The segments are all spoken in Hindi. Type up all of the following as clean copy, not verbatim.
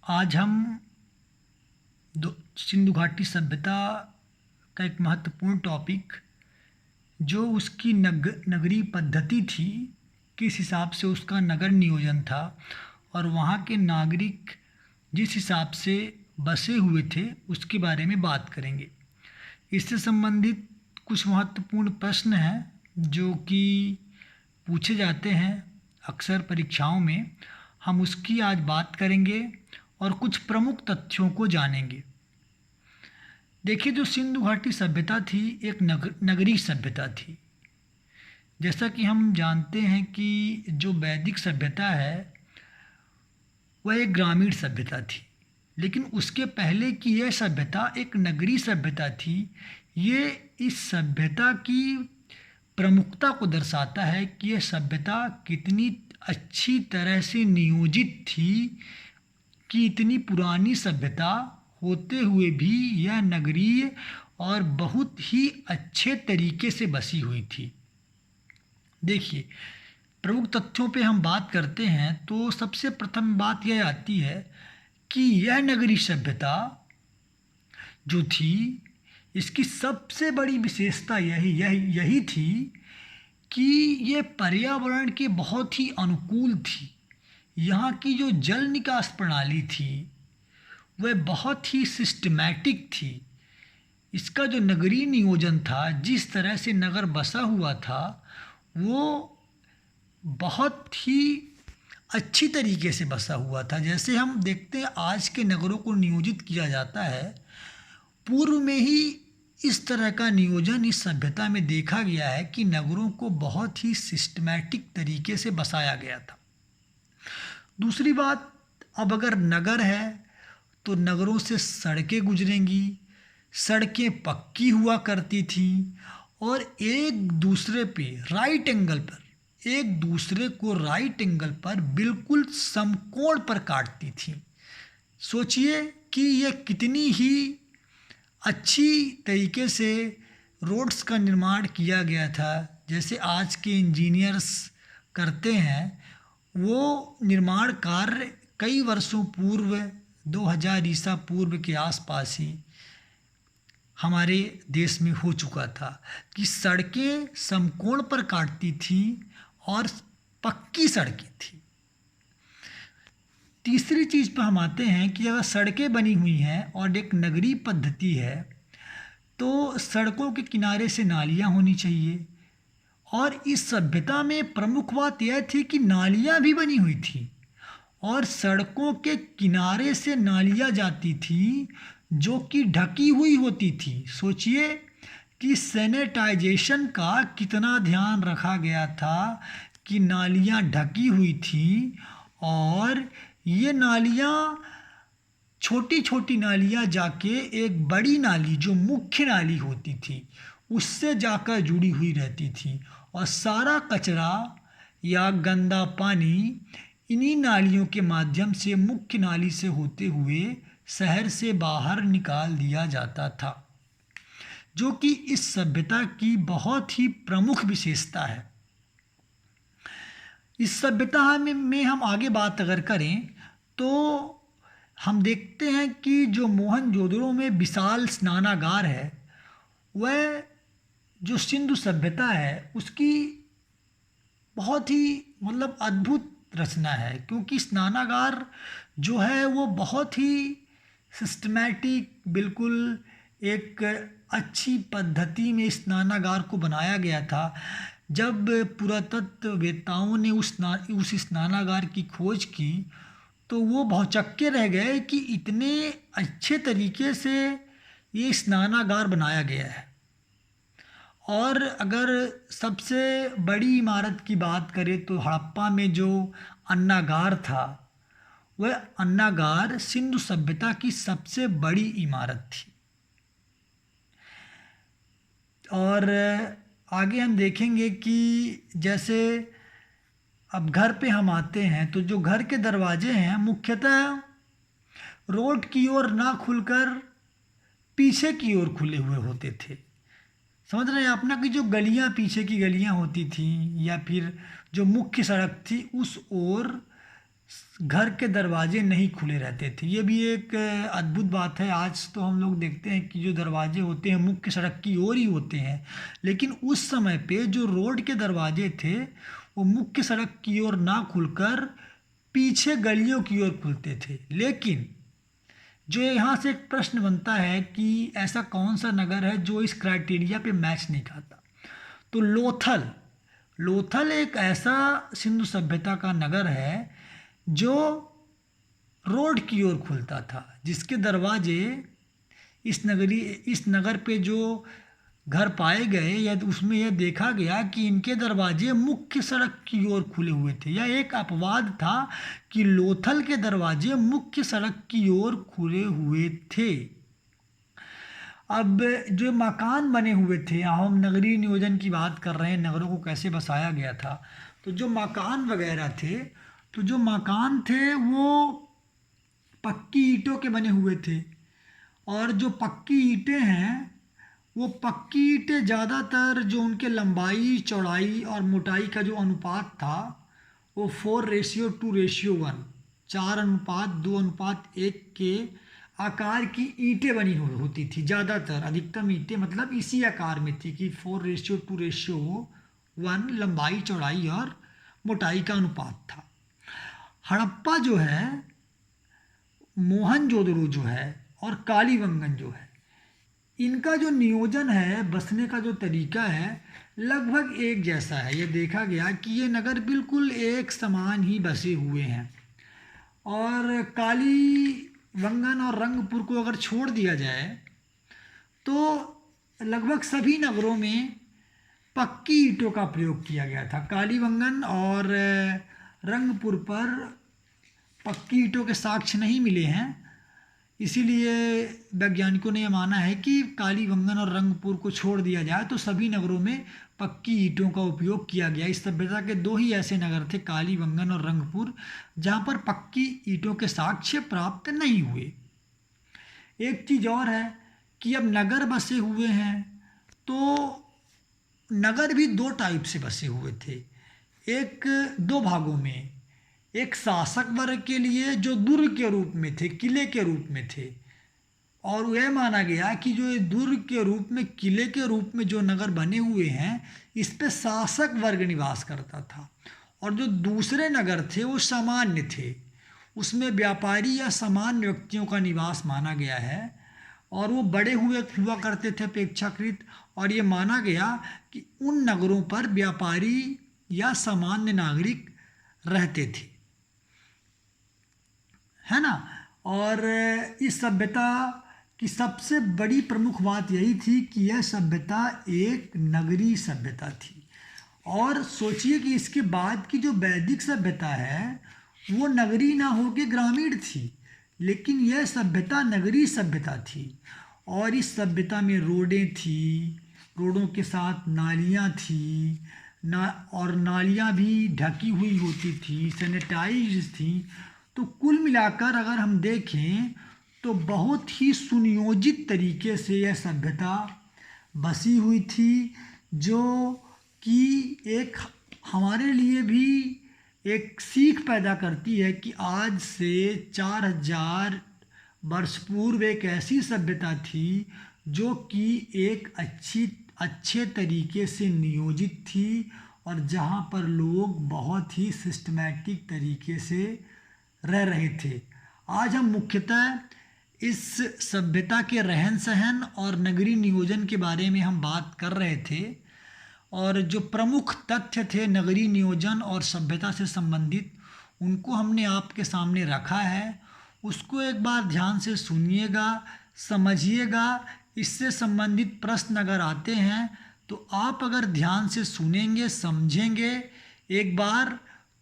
आज हम सिंधु घाटी सभ्यता का एक महत्वपूर्ण टॉपिक, जो उसकी नगरीय पद्धति थी, किस हिसाब से उसका नगर नियोजन था और वहाँ के नागरिक जिस हिसाब से बसे हुए थे उसके बारे में बात करेंगे। इससे संबंधित कुछ महत्वपूर्ण प्रश्न हैं जो कि पूछे जाते हैं अक्सर परीक्षाओं में। हम उसकी आज बात करेंगे और कुछ प्रमुख तथ्यों को जानेंगे। देखिए, जो सिंधु घाटी सभ्यता थी एक नगरीय सभ्यता थी। जैसा कि हम जानते हैं कि जो वैदिक सभ्यता है वह एक ग्रामीण सभ्यता थी, लेकिन उसके पहले की यह सभ्यता एक नगरीय सभ्यता थी। ये इस सभ्यता की प्रमुखता को दर्शाता है कि यह सभ्यता कितनी अच्छी तरह से नियोजित थी कि इतनी पुरानी सभ्यता होते हुए भी यह नगरीय और बहुत ही अच्छे तरीके से बसी हुई थी। देखिए, प्रमुख तथ्यों पे हम बात करते हैं तो सबसे प्रथम बात यह आती है कि यह नगरीय सभ्यता जो थी, इसकी सबसे बड़ी विशेषता यही थी कि ये पर्यावरण के बहुत ही अनुकूल थी। यहाँ की जो जल निकास प्रणाली थी वह बहुत ही सिस्टमैटिक थी। इसका जो नगरीय नियोजन था, जिस तरह से नगर बसा हुआ था, वो बहुत ही अच्छी तरीके से बसा हुआ था। जैसे हम देखते हैं आज के नगरों को नियोजित किया जाता है, पूर्व में ही इस तरह का नियोजन इस सभ्यता में देखा गया है कि नगरों को बहुत ही सिस्टमैटिक तरीके से बसाया गया था। दूसरी बात, अब अगर नगर है तो नगरों से सड़कें गुजरेंगी। सड़कें पक्की हुआ करती थीं और एक दूसरे को राइट एंगल पर बिल्कुल समकोण पर काटती थीं। सोचिए कि यह कितनी ही अच्छी तरीके से रोड्स का निर्माण किया गया था। जैसे आज के इंजीनियर्स करते हैं, वो निर्माण कार्य कई वर्षों पूर्व 2000 ईसा पूर्व के आसपास ही हमारे देश में हो चुका था कि सड़कें समकोण पर काटती थीं और पक्की सड़कें थीं। तीसरी चीज़ पर हम आते हैं कि अगर सड़कें बनी हुई हैं और एक नगरीय पद्धति है तो सड़कों के किनारे से नालियाँ होनी चाहिए। और इस सभ्यता में प्रमुख बात यह थी कि नालियाँ भी बनी हुई थी और सड़कों के किनारे से नालियाँ जाती थी जो कि ढकी हुई होती थी। सोचिए कि सैनिटाइजेशन का कितना ध्यान रखा गया था कि नालियाँ ढकी हुई थी और ये नालियाँ, छोटी छोटी नालियाँ जाके एक बड़ी नाली जो मुख्य नाली होती थी उससे जाकर जुड़ी हुई रहती थी और सारा कचरा या गंदा पानी इन्हीं नालियों के माध्यम से मुख्य नाली से होते हुए शहर से बाहर निकाल दिया जाता था, जो कि इस सभ्यता की बहुत ही प्रमुख विशेषता है। इस सभ्यता में हम आगे बात अगर करें तो हम देखते हैं कि जो मोहनजोदड़ो में विशाल स्नानागार है, वह जो सिंधु सभ्यता है उसकी बहुत ही अद्भुत रचना है, क्योंकि स्नानागार जो है वो बहुत ही सिस्टमैटिक, बिल्कुल एक अच्छी पद्धति में स्नानागार को बनाया गया था। जब पुरातत्ववेत्ताओं ने उस स्नानागार की खोज की तो वो भौचक्के रह गए कि इतने अच्छे तरीके से ये स्नानागार बनाया गया है। और अगर सबसे बड़ी इमारत की बात करें तो हड़प्पा में जो अन्नागार था, वह अन्नागार सिंधु सभ्यता की सबसे बड़ी इमारत थी। और आगे हम देखेंगे कि जैसे अब घर पे हम आते हैं तो जो घर के दरवाजे हैं मुख्यतः रोड की ओर ना खुलकर पीछे की ओर खुले हुए होते थे। समझ रहे हैं आप ना, कि जो गलियां पीछे की गलियां होती थीं या फिर जो मुख्य सड़क थी उस ओर घर के दरवाजे नहीं खुले रहते थे। ये भी एक अद्भुत बात है। आज तो हम लोग देखते हैं कि जो दरवाजे होते हैं मुख्य सड़क की ओर ही होते हैं, लेकिन उस समय पे जो रोड के दरवाजे थे वो मुख्य सड़क की ओर ना खुलकर पीछे गलियों की ओर खुलते थे। लेकिन जो यहाँ से एक प्रश्न बनता है कि ऐसा कौन सा नगर है जो इस क्राइटेरिया पे मैच नहीं खाता, तो लोथल। लोथल एक ऐसा सिंधु सभ्यता का नगर है जो रोड की ओर खुलता था, जिसके दरवाजे इस नगर पे जो घर पाए गए या उसमें यह देखा गया कि इनके दरवाजे मुख्य सड़क की ओर खुले हुए थे। यह एक अपवाद था कि लोथल के दरवाजे मुख्य सड़क की ओर खुले हुए थे। अब जो मकान बने हुए थे, हम नगरीय नियोजन की बात कर रहे हैं, नगरों को कैसे बसाया गया था, तो जो मकान वगैरह थे, तो जो मकान थे वो पक्की ईंटों के बने हुए थे। और जो पक्की ईंटें हैं वो पक्की ईंटें ज़्यादातर जो उनके लंबाई चौड़ाई और मोटाई का जो अनुपात था वो 4:2:1, 4:2:1 के आकार की ईंटें बनी होती थी। ज़्यादातर अधिकतम ईंटें मतलब इसी आकार में थी कि 4:2:1 लंबाई चौड़ाई और मोटाई का अनुपात था। हड़प्पा जो है, मोहनजोदड़ो जो है और कालीबंगन जो है, इनका जो नियोजन है, बसने का जो तरीका है, लगभग एक जैसा है। ये देखा गया कि ये नगर बिल्कुल एक समान ही बसे हुए हैं। और कालीबंगन और रंगपुर को अगर छोड़ दिया जाए तो लगभग सभी नगरों में पक्की ईंटों का प्रयोग किया गया था। कालीबंगन और रंगपुर पर पक्की ईंटों के साक्ष्य नहीं मिले हैं, इसीलिए वैज्ञानिकों ने यह माना है कि कालीबंगन और रंगपुर को छोड़ दिया जाए तो सभी नगरों में पक्की ईंटों का उपयोग किया गया। इस सभ्यता के दो ही ऐसे नगर थे, कालीबंगन और रंगपुर, जहाँ पर पक्की ईंटों के साक्ष्य प्राप्त नहीं हुए। एक चीज़ और है कि अब नगर बसे हुए हैं तो नगर भी दो टाइप से बसे हुए थे। एक दो भागों में, एक शासक वर्ग के लिए जो दुर्ग के रूप में थे, किले के रूप में थे, और यह माना गया कि जो ये दुर्ग के रूप में, किले के रूप में जो नगर बने हुए हैं, इस पे शासक वर्ग निवास करता था। और जो दूसरे नगर थे वो सामान्य थे, उसमें व्यापारी या सामान्य व्यक्तियों का निवास माना गया है, और वो बड़े हुआ करते थे अपेक्षाकृत। और ये माना गया कि उन नगरों पर व्यापारी या सामान्य नागरिक रहते थे, है ना। और इस सभ्यता की सबसे बड़ी प्रमुख बात यही थी कि यह सभ्यता एक नगरीय सभ्यता थी। और सोचिए कि इसके बाद की जो वैदिक सभ्यता है वो नगरीय ना होकर ग्रामीण थी, लेकिन यह सभ्यता नगरीय सभ्यता थी। और इस सभ्यता में रोडें थी, रोडों के साथ नालियाँ थी और नालियाँ भी ढकी हुई होती थी, सैनिटाइज थी। तो कुल मिलाकर अगर हम देखें तो बहुत ही सुनियोजित तरीके से यह सभ्यता बसी हुई थी, जो कि एक हमारे लिए भी एक सीख पैदा करती है कि आज से 4000 वर्ष पूर्व एक ऐसी सभ्यता थी जो कि एक अच्छे तरीके से नियोजित थी, और जहाँ पर लोग बहुत ही सिस्टमैटिक तरीके से रह रहे थे। आज हम मुख्यतः इस सभ्यता के रहन सहन और नगरीय नियोजन के बारे में हम बात कर रहे थे, और जो प्रमुख तथ्य थे नगरीय नियोजन और सभ्यता से संबंधित, उनको हमने आपके सामने रखा है। उसको एक बार ध्यान से सुनिएगा, समझिएगा। इससे संबंधित प्रश्न अगर आते हैं तो आप अगर ध्यान से सुनेंगे, समझेंगे एक बार,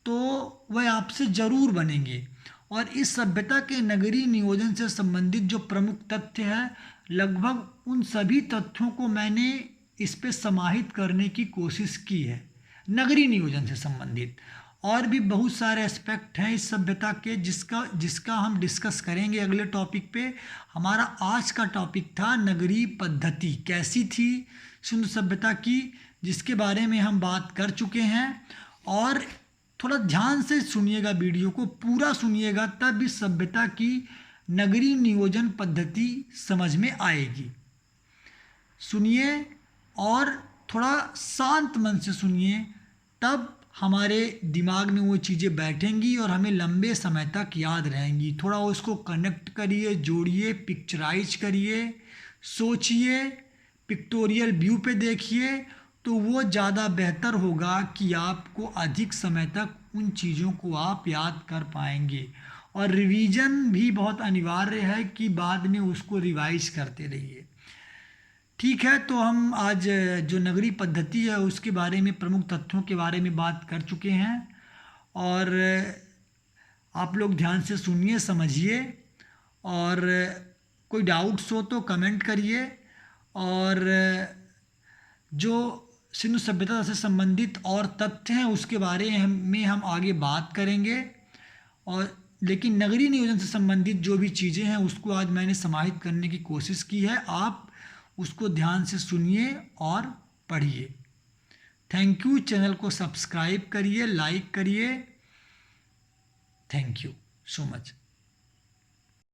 तो वह आपसे ज़रूर बनेंगे। और इस सभ्यता के नगरीय नियोजन से संबंधित जो प्रमुख तथ्य है, लगभग उन सभी तथ्यों को मैंने इस पे समाहित करने की कोशिश की है नगरीय नियोजन से संबंधित। और भी बहुत सारे एस्पेक्ट हैं इस सभ्यता के जिसका हम डिस्कस करेंगे अगले टॉपिक पे। हमारा आज का टॉपिक था नगरीय पद्धति कैसी थी सिंधु सभ्यता की, जिसके बारे में हम बात कर चुके हैं। और थोड़ा ध्यान से सुनिएगा, वीडियो को पूरा सुनिएगा, तब इस सभ्यता की नगरीय नियोजन पद्धति समझ में आएगी। सुनिए और थोड़ा शांत मन से सुनिए, तब हमारे दिमाग में वो चीज़ें बैठेंगी और हमें लंबे समय तक याद रहेंगी। थोड़ा उसको कनेक्ट करिए, जोड़िए, पिक्चराइज करिए, सोचिए, पिक्टोरियल व्यू पे देखिए, तो वो ज़्यादा बेहतर होगा कि आपको अधिक समय तक उन चीज़ों को आप याद कर पाएंगे। और रिवीजन भी बहुत अनिवार्य है कि बाद में उसको रिवाइज करते रहिए। ठीक है, तो हम आज जो नगरीय पद्धति है उसके बारे में, प्रमुख तथ्यों के बारे में बात कर चुके हैं। और आप लोग ध्यान से सुनिए, समझिए, और कोई डाउट्स हो तो कमेंट करिए। और जो सिंधु सभ्यता से संबंधित और तथ्य हैं उसके बारे में हम आगे बात करेंगे। और लेकिन नगरीय नियोजन से संबंधित जो भी चीज़ें हैं उसको आज मैंने समाहित करने की कोशिश की है। आप उसको ध्यान से सुनिए और पढ़िए। Thank you. चैनल को सब्सक्राइब करिए, लाइक करिए। Thank you so much.